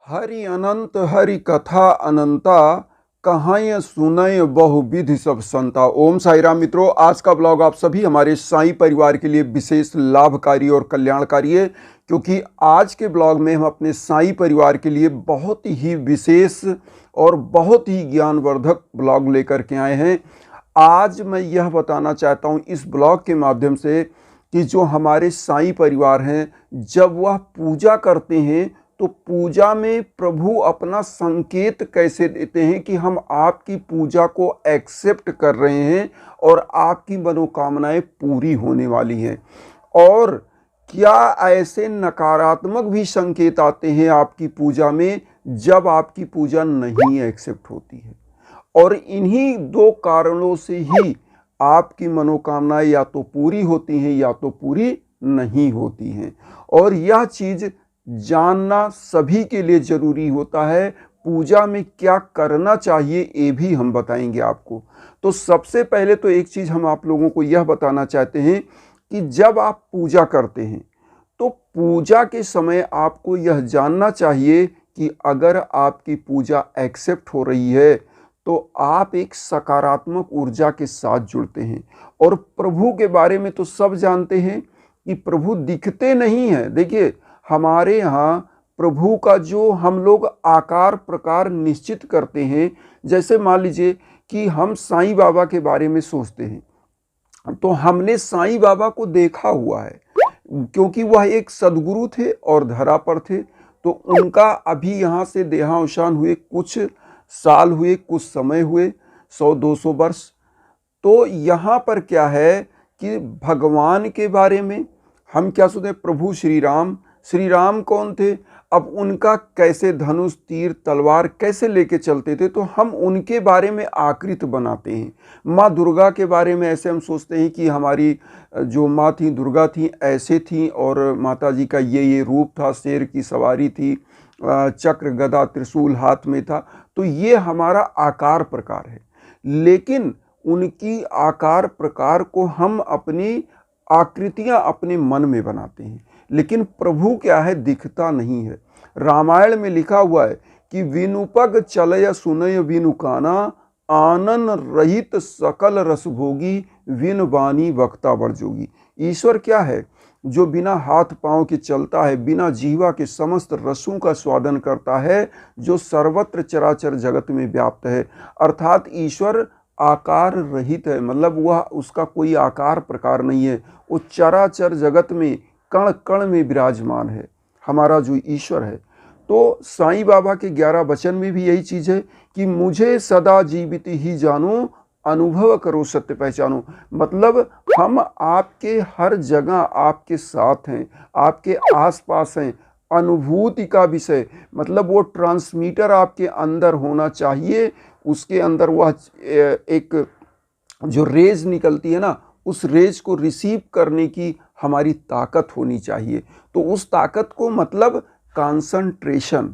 हरि अनंत हरि कथा अनंता, कहाय सुनय बहुविधि सब संता। ओम साई राम मित्रों, आज का ब्लॉग आप सभी हमारे साई परिवार के लिए विशेष लाभकारी और कल्याणकारी है, क्योंकि आज के ब्लॉग में हम अपने साई परिवार के लिए बहुत ही विशेष और बहुत ही ज्ञानवर्धक ब्लॉग लेकर के आए हैं। आज मैं यह बताना चाहता हूं इस ब्लॉग के माध्यम से कि जो हमारे साई परिवार हैं, जब वह पूजा करते हैं तो पूजा में प्रभु अपना संकेत कैसे देते हैं कि हम आपकी पूजा को एक्सेप्ट कर रहे हैं और आपकी मनोकामनाएं पूरी होने वाली हैं। और क्या ऐसे नकारात्मक भी संकेत आते हैं आपकी पूजा में जब आपकी पूजा नहीं एक्सेप्ट होती है। और इन्हीं दो कारणों से ही आपकी मनोकामनाएं या तो पूरी होती हैं या तो पूरी नहीं होती हैं। और यह चीज़ जानना सभी के लिए जरूरी होता है। पूजा में क्या करना चाहिए ये भी हम बताएंगे आपको। तो सबसे पहले तो एक चीज़ हम आप लोगों को यह बताना चाहते हैं कि जब आप पूजा करते हैं तो पूजा के समय आपको यह जानना चाहिए कि अगर आपकी पूजा एक्सेप्ट हो रही है तो आप एक सकारात्मक ऊर्जा के साथ जुड़ते हैं। और प्रभु के बारे में तो सब जानते हैं कि प्रभु दिखते नहीं हैं। देखिए, हमारे यहाँ प्रभु का जो हम लोग आकार प्रकार निश्चित करते हैं, जैसे मान लीजिए कि हम साईं बाबा के बारे में सोचते हैं तो हमने साईं बाबा को देखा हुआ है, क्योंकि वह एक सद्गुरु थे और धरा पर थे। तो उनका अभी यहाँ से देहावसान हुए कुछ साल हुए, कुछ समय हुए, 100-200 वर्ष। तो यहाँ पर क्या है कि भगवान के बारे में हम क्या सोचते हैं, प्रभु श्री राम कौन थे, अब उनका कैसे धनुष तीर तलवार कैसे लेके चलते थे, तो हम उनके बारे में आकृति बनाते हैं। माँ दुर्गा के बारे में ऐसे हम सोचते हैं कि हमारी जो माँ थी दुर्गा थी ऐसे थी और माता जी का ये रूप था, शेर की सवारी थी, चक्र गदा त्रिशूल हाथ में था। तो ये हमारा आकार प्रकार है, लेकिन उनकी आकार प्रकार को हम अपनी आकृतियां अपने मन में बनाते हैं। लेकिन प्रभु क्या है, दिखता नहीं है। रामायण में लिखा हुआ है कि विनुपग चलय सुनय विनुकाना, आनन रहित सकल रसभोगी, विन वाणी वक्ता बड़जोगी। ईश्वर क्या है, जो बिना हाथ पांव के चलता है, बिना जीवा के समस्त रसों का स्वादन करता है, जो सर्वत्र चराचर जगत में व्याप्त है। अर्थात ईश्वर आकार रहित है, मतलब वह उसका कोई आकार प्रकार नहीं है। वो चराचर जगत में कण कण में विराजमान है, हमारा जो ईश्वर है। तो साईं बाबा के 11 वचन में भी यही चीज़ है कि मुझे सदा जीवित ही जानो, अनुभव करो सत्य पहचानो। मतलब हम आपके हर जगह आपके साथ हैं, आपके आसपास हैं। अनुभूति का विषय मतलब वो ट्रांसमीटर आपके अंदर होना चाहिए, उसके अंदर वह एक जो रेज निकलती है ना, उस रेज को रिसीव करने की हमारी ताकत होनी चाहिए। तो उस ताकत को मतलब कंसंट्रेशन।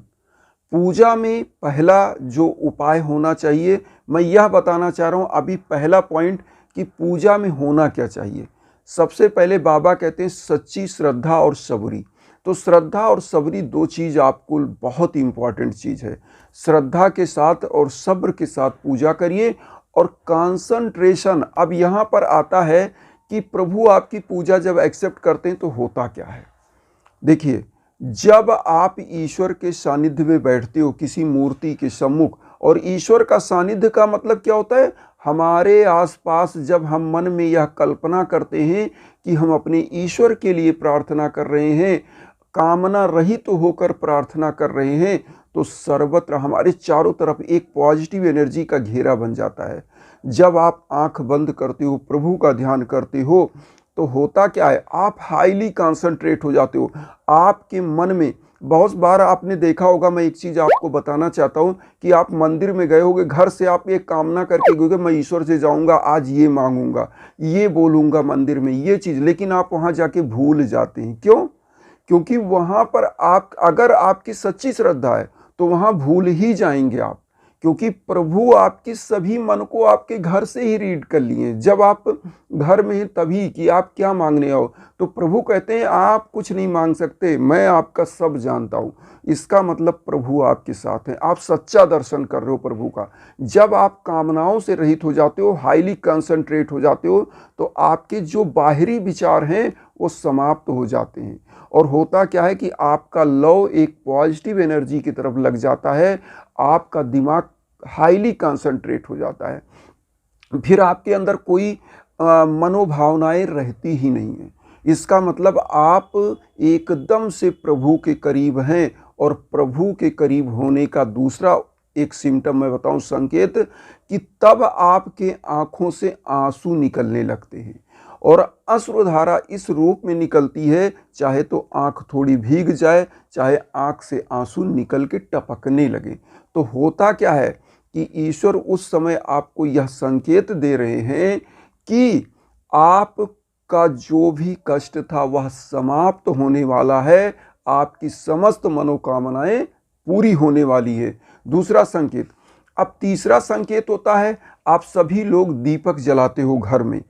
पूजा में पहला जो उपाय होना चाहिए, मैं यह बताना चाह रहा हूँ अभी पहला पॉइंट कि पूजा में होना क्या चाहिए। सबसे पहले बाबा कहते हैं सच्ची श्रद्धा और सबरी। तो श्रद्धा और सबरी दो चीज़ आपको बहुत इंपॉर्टेंट चीज़ है। श्रद्धा के साथ और सब्र के साथ पूजा करिए। और कंसंट्रेशन, अब यहाँ पर आता है कि प्रभु आपकी पूजा जब एक्सेप्ट करते हैं तो होता क्या है। देखिए, जब आप ईश्वर के सानिध्य में बैठते हो किसी मूर्ति के सम्मुख, और ईश्वर का सानिध्य का मतलब क्या होता है, हमारे आसपास जब हम मन में यह कल्पना करते हैं कि हम अपने ईश्वर के लिए प्रार्थना कर रहे हैं, कामना रहित होकर प्रार्थना कर रहे हैं, तो सर्वत्र हमारे चारों तरफ एक पॉजिटिव एनर्जी का घेरा बन जाता है। जब आप आंख बंद करते हो, प्रभु का ध्यान करते हो, तो होता क्या है, आप हाईली कंसंट्रेट हो जाते हो। आपके मन में बहुत बार आपने देखा होगा, मैं एक चीज़ आपको बताना चाहता हूँ कि आप मंदिर में गए होगे, घर से आप एक कामना करके गए, मैं ईश्वर से जाऊँगा, आज ये मांगूंगा, ये बोलूँगा मंदिर में ये चीज़, लेकिन आप वहाँ जाके भूल जाते हैं। क्यों? क्योंकि वहाँ पर आप, अगर आपकी सच्ची श्रद्धा है तो वहाँ भूल ही जाएंगे आप, क्योंकि प्रभु आपकी सभी मन को आपके घर से ही रीड कर लिए। जब आप घर में हैं तभी कि आप क्या मांगने आओ, तो प्रभु कहते हैं आप कुछ नहीं मांग सकते, मैं आपका सब जानता हूँ। इसका मतलब प्रभु आपके साथ हैं, आप सच्चा दर्शन कर रहे हो प्रभु का। जब आप कामनाओं से रहित हो जाते हो, हाईली कंसंट्रेट हो जाते हो, तो आपके जो बाहरी विचार हैं वो समाप्त हो जाते हैं। और होता क्या है कि आपका लव एक पॉजिटिव एनर्जी की तरफ लग जाता है, आपका दिमाग हाईली कंसंट्रेट हो जाता है, फिर आपके अंदर कोई मनोभावनाएं रहती ही नहीं है। इसका मतलब आप एकदम से प्रभु के करीब हैं। और प्रभु के करीब होने का दूसरा एक सिम्टम मैं बताऊं, संकेत, कि तब आपके आंखों से आंसू निकलने लगते हैं। और अश्रुधारा इस रूप में निकलती है, चाहे तो आंख थोड़ी भीग जाए, चाहे आंख से आंसू निकल के टपकने लगे। तो होता क्या है कि ईश्वर उस समय आपको यह संकेत दे रहे हैं कि आपका जो भी कष्ट था वह समाप्त होने वाला है, आपकी समस्त मनोकामनाएं पूरी होने वाली है। दूसरा संकेत। अब तीसरा संकेत होता है, आप सभी लोग दीपक जलाते हो घर में,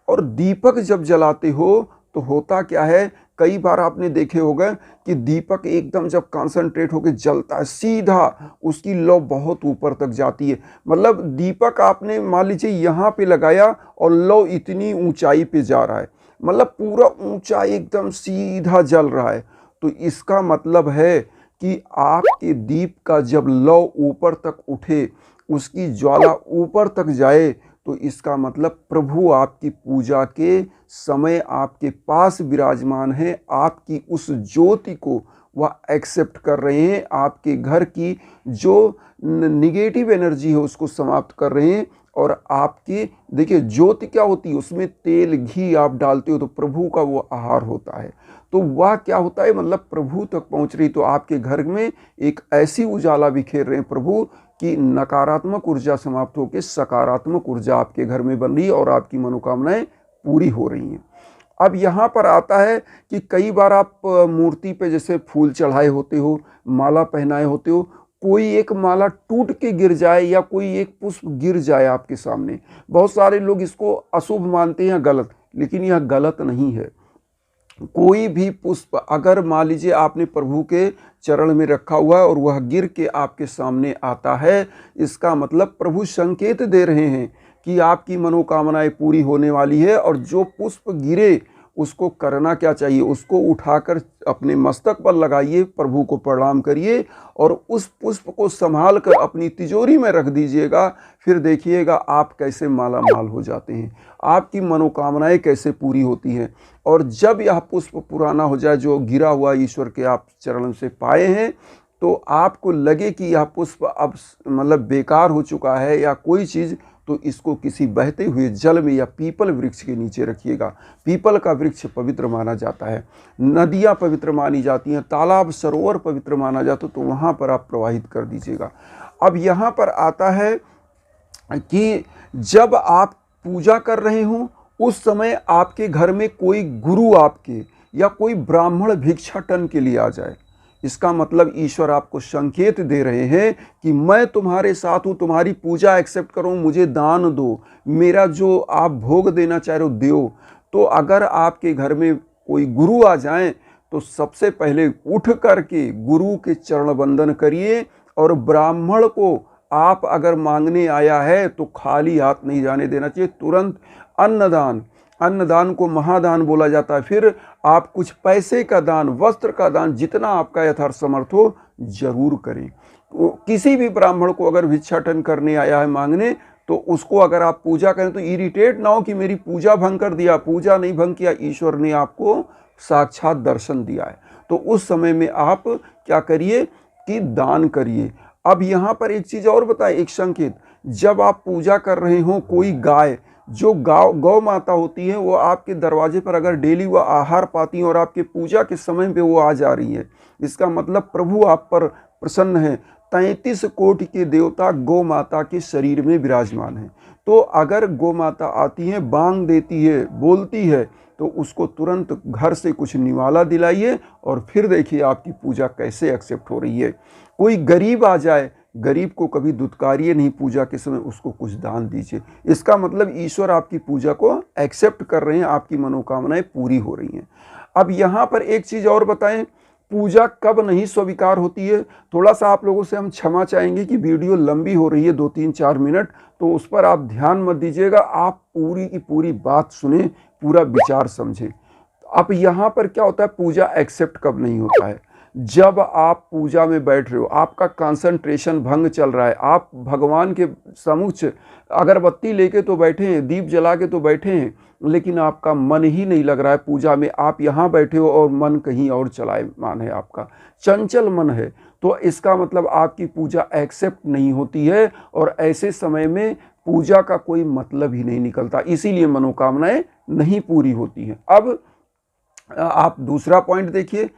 और दीपक जब जलाते हो तो होता क्या है, कई बार आपने देखे होगा कि दीपक एकदम जब कंसंट्रेट होकर जलता है, सीधा उसकी लौ बहुत ऊपर तक जाती है। मतलब दीपक आपने मान लीजिए यहाँ पे लगाया और लौ इतनी ऊंचाई पे जा रहा है, मतलब पूरा ऊंचा एकदम सीधा जल रहा है। तो इसका मतलब है कि आपके दीप का जब लौ ऊपर तक उठे, उसकी ज्वाला ऊपर तक जाए, तो इसका मतलब प्रभु आपकी पूजा के समय आपके पास विराजमान है, आपकी उस ज्योति को वह एक्सेप्ट कर रहे हैं, आपके घर की जो निगेटिव एनर्जी है उसको समाप्त कर रहे हैं। और आपकी देखिए ज्योति क्या होती है, उसमें तेल घी आप डालते हो तो प्रभु का वो आहार होता है। तो वह क्या होता है, मतलब प्रभु तक पहुंच रही, तो आपके घर में एक ऐसी उजाला बिखेर रहे हैं प्रभु कि नकारात्मक ऊर्जा समाप्त होकर सकारात्मक ऊर्जा आपके घर में बन रही है और आपकी मनोकामनाएं पूरी हो रही हैं। अब यहाँ पर आता है कि कई बार आप मूर्ति पे जैसे फूल चढ़ाए होते हो, माला पहनाए होते हो, कोई एक माला टूट के गिर जाए या कोई एक पुष्प गिर जाए आपके सामने, बहुत सारे लोग इसको अशुभ मानते हैं, गलत, लेकिन यह गलत नहीं है। कोई भी पुष्प अगर मान लीजिए आपने प्रभु के चरण में रखा हुआ है और वह गिर के आपके सामने आता है, इसका मतलब प्रभु संकेत दे रहे हैं कि आपकी मनोकामनाएं पूरी होने वाली है। और जो पुष्प गिरे उसको करना क्या चाहिए, उसको उठाकर अपने मस्तक पर लगाइए, प्रभु को प्रणाम करिए और उस पुष्प को संभाल कर अपनी तिजोरी में रख दीजिएगा। फिर देखिएगा आप कैसे माला माल हो जाते हैं, आपकी मनोकामनाएं कैसे पूरी होती हैं। और जब यह पुष्प पुराना हो जाए, जो गिरा हुआ ईश्वर के आप चरण से पाए हैं, तो आपको लगे कि यह पुष्प अब मतलब बेकार हो चुका है या कोई चीज़, तो इसको किसी बहते हुए जल में या पीपल वृक्ष के नीचे रखिएगा। पीपल का वृक्ष पवित्र माना जाता है, नदियाँ पवित्र मानी जाती हैं, तालाब सरोवर पवित्र माना जाता है, तो वहाँ पर आप प्रवाहित कर दीजिएगा। अब यहाँ पर आता है कि जब आप पूजा कर रहे हों उस समय आपके घर में कोई गुरु आपके या कोई ब्राह्मण भिक्षाटन के लिए आ जाए, इसका मतलब ईश्वर आपको संकेत दे रहे हैं कि मैं तुम्हारे साथ हूँ, तुम्हारी पूजा एक्सेप्ट करूँ, मुझे दान दो, मेरा जो आप भोग देना चाह रहे हो दो। तो अगर आपके घर में कोई गुरु आ जाएं तो सबसे पहले उठ करके गुरु के चरण वंदन करिए। और ब्राह्मण को आप अगर मांगने आया है तो खाली हाथ नहीं जाने देना चाहिए, तुरंत अन्नदान, अन्नदान को महादान बोला जाता है। फिर आप कुछ पैसे का दान, वस्त्र का दान, जितना आपका यथार्थ समर्थ हो जरूर करें। किसी भी ब्राह्मण को अगर भिक्षाटन करने आया है मांगने, तो उसको अगर आप पूजा करें तो इरिटेट ना हो कि मेरी पूजा भंग कर दिया। पूजा नहीं भंग किया, ईश्वर ने आपको साक्षात दर्शन दिया है। तो उस समय में आप क्या करिए कि दान करिए। अब यहाँ पर एक चीज़ और बताए, एक संकेत, जब आप पूजा कर रहे हो, कोई गाय जो गौ माता होती है वो आपके दरवाजे पर अगर डेली वो आहार पाती हैं और आपके पूजा के समय पे वो आ जा रही है, इसका मतलब प्रभु आप पर प्रसन्न है। 33 कोटि के देवता गौ माता के शरीर में विराजमान हैं। तो अगर गौ माता आती है, बांग देती है, बोलती है, तो उसको तुरंत घर से कुछ निवाला दिलाइए और फिर देखिए आपकी पूजा कैसे एक्सेप्ट हो रही है। कोई गरीब आ जाए गरीब को कभी दुत्कारिए नहीं, पूजा के समय उसको कुछ दान दीजिए। इसका मतलब ईश्वर आपकी पूजा को एक्सेप्ट कर रहे हैं, आपकी मनोकामनाएं पूरी हो रही हैं। अब यहाँ पर एक चीज़ और बताएं, पूजा कब नहीं स्वीकार होती है। थोड़ा सा आप लोगों से हम क्षमा चाहेंगे कि वीडियो लंबी हो रही है 2-3-4 मिनट, तो उस पर आप ध्यान मत दीजिएगा, आप पूरी की पूरी बात सुने, पूरा विचार समझें। अब यहाँ पर क्या होता है, पूजा एक्सेप्ट कब नहीं होता है, जब आप पूजा में बैठ रहे हो, आपका कंसंट्रेशन भंग चल रहा है, आप भगवान के समक्ष अगरबत्ती लेके तो बैठे हैं, दीप जला के तो बैठे हैं, लेकिन आपका मन ही नहीं लग रहा है पूजा में। आप यहाँ बैठे हो और मन कहीं और चलायमान है, आपका चंचल मन है, तो इसका मतलब आपकी पूजा एक्सेप्ट नहीं होती है और ऐसे समय में पूजा का कोई मतलब ही नहीं निकलता, इसीलिए मनोकामनाएं नहीं पूरी होती हैं। अब आप दूसरा पॉइंट देखिए,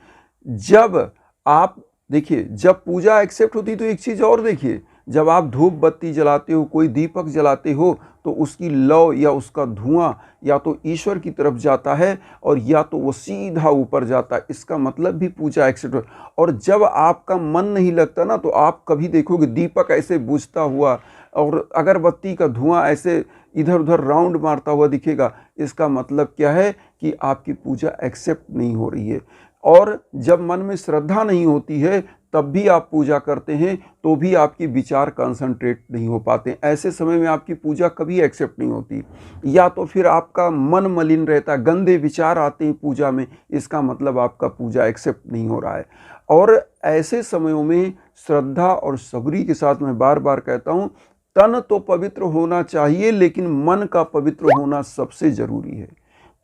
जब आप देखिए जब पूजा एक्सेप्ट होती तो एक चीज़ और देखिए, जब आप धूप बत्ती जलाते हो, कोई दीपक जलाते हो, तो उसकी लौ या उसका धुआं या तो ईश्वर की तरफ जाता है और या तो वो सीधा ऊपर जाता है, इसका मतलब भी पूजा एक्सेप्ट हो। और जब आपका मन नहीं लगता ना, तो आप कभी देखोगे दीपक ऐसे बुझता हुआ और अगरबत्ती का धुआं ऐसे इधर उधर राउंड मारता हुआ दिखेगा, इसका मतलब क्या है कि आपकी पूजा एक्सेप्ट नहीं हो रही है। और जब मन में श्रद्धा नहीं होती है, तब भी आप पूजा करते हैं तो भी आपकी विचार कंसंट्रेट नहीं हो पाते, ऐसे समय में आपकी पूजा कभी एक्सेप्ट नहीं होती। या तो फिर आपका मन मलिन रहता, गंदे विचार आते हैं पूजा में, इसका मतलब आपका पूजा एक्सेप्ट नहीं हो रहा है। और ऐसे समयों में श्रद्धा और सबरी के साथ, मैं बार बार कहता हूँ, तन तो पवित्र होना चाहिए लेकिन मन का पवित्र होना सबसे जरूरी है।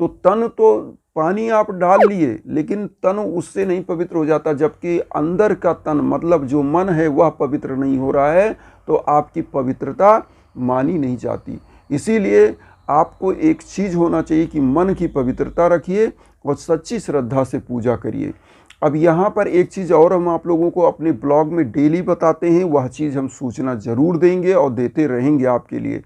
तो तन तो पानी आप डाल लिए लेकिन तन उससे नहीं पवित्र हो जाता, जबकि अंदर का तन मतलब जो मन है वह पवित्र नहीं हो रहा है, तो आपकी पवित्रता मानी नहीं जाती। इसीलिए आपको एक चीज़ होना चाहिए कि मन की पवित्रता रखिए और सच्ची श्रद्धा से पूजा करिए। अब यहाँ पर एक चीज़ और हम आप लोगों को अपने ब्लॉग में डेली बताते हैं, वह चीज़ हम सूचना ज़रूर देंगे और देते रहेंगे आपके लिए,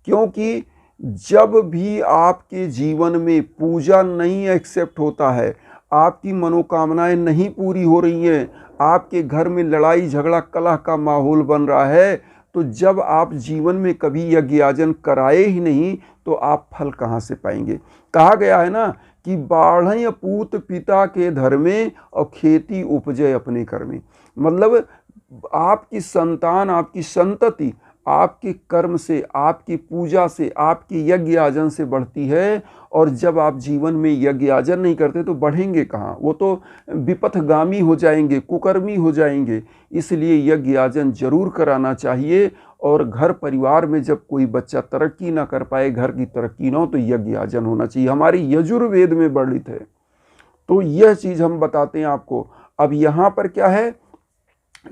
क्योंकि जब भी आपके जीवन में पूजा नहीं एक्सेप्ट होता है, आपकी मनोकामनाएं नहीं पूरी हो रही हैं, आपके घर में लड़ाई झगड़ा कलह का माहौल बन रहा है, तो जब आप जीवन में कभी यज्ञ याजन कराए ही नहीं तो आप फल कहाँ से पाएंगे। कहा गया है ना कि बाढ़ पूत पिता के धर में और खेती उपजे अपने कर में। मतलब आपकी संतान, आपकी संतति आपके कर्म से, आपकी पूजा से, आपकी यज्ञ याजन से बढ़ती है। और जब आप जीवन में यज्ञ याजन नहीं करते तो बढ़ेंगे कहाँ, वो तो विपथगामी हो जाएंगे, कुकर्मी हो जाएंगे। इसलिए यज्ञ याजन जरूर कराना चाहिए। और घर परिवार में जब कोई बच्चा तरक्की ना कर पाए, घर की तरक्की ना हो, तो यज्ञ याजन होना चाहिए, हमारी यजुर्वेद में वर्णित है। तो यह चीज़ हम बताते हैं आपको। अब यहाँ पर क्या है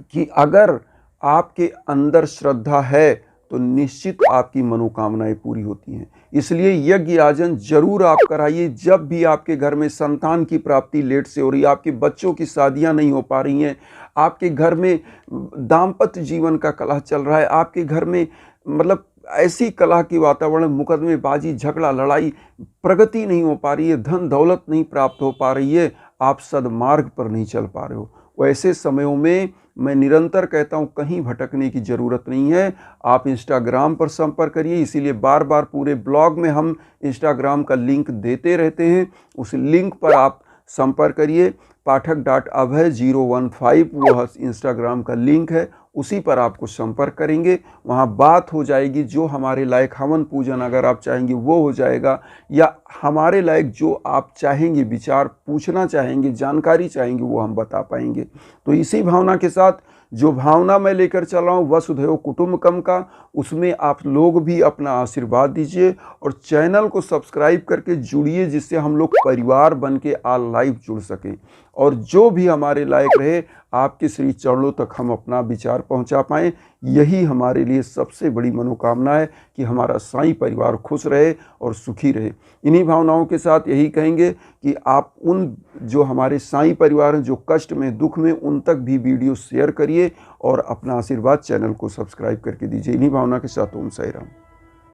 कि अगर आपके अंदर श्रद्धा है तो निश्चित आपकी मनोकामनाएं पूरी होती हैं। इसलिए यज्ञ याजन जरूर आप कराइए। जब भी आपके घर में संतान की प्राप्ति लेट से हो रही है, आपके बच्चों की शादियां नहीं हो पा रही हैं, आपके घर में दाम्पत्य जीवन का कलह चल रहा है, आपके घर में मतलब ऐसी कलह की वातावरण, मुकदमेबाजी, झगड़ा, लड़ाई, प्रगति नहीं हो पा रही है, धन दौलत नहीं प्राप्त हो पा रही है, आप सदमार्ग पर नहीं चल पा रहे हो, वैसे समयों में मैं निरंतर कहता हूं कहीं भटकने की ज़रूरत नहीं है। आप इंस्टाग्राम पर संपर्क करिए। इसीलिए बार बार पूरे ब्लॉग में हम इंस्टाग्राम का लिंक देते रहते हैं, उस लिंक पर आप संपर्क करिए। pathak.abhay015 वह इंस्टाग्राम का लिंक है, उसी पर आपको संपर्क करेंगे, वहाँ बात हो जाएगी। जो हमारे लायक हवन पूजन अगर आप चाहेंगे वो हो जाएगा, या हमारे लायक जो आप चाहेंगे, विचार पूछना चाहेंगे, जानकारी चाहेंगे, वो हम बता पाएंगे। तो इसी भावना के साथ जो भावना मैं लेकर चल रहा हूँ वसुधैव कुटुंबकम का, उसमें आप लोग भी अपना आशीर्वाद दीजिए और चैनल को सब्सक्राइब करके जुड़िए, जिससे हम लोग परिवार बन के ऑल लाइफ जुड़ सकें और जो भी हमारे लायक रहे आपके श्री चरणों तक हम अपना विचार पहुंचा पाएं। यही हमारे लिए सबसे बड़ी मनोकामना है कि हमारा साईं परिवार खुश रहे और सुखी रहे। इन्हीं भावनाओं के साथ यही कहेंगे कि आप उन जो हमारे साईं परिवार हैं, जो कष्ट में, दुख में, उन तक भी वीडियो शेयर करिए और अपना आशीर्वाद चैनल को सब्सक्राइब करके दीजिए। इन्हीं भावना के साथ ओम साईं राम।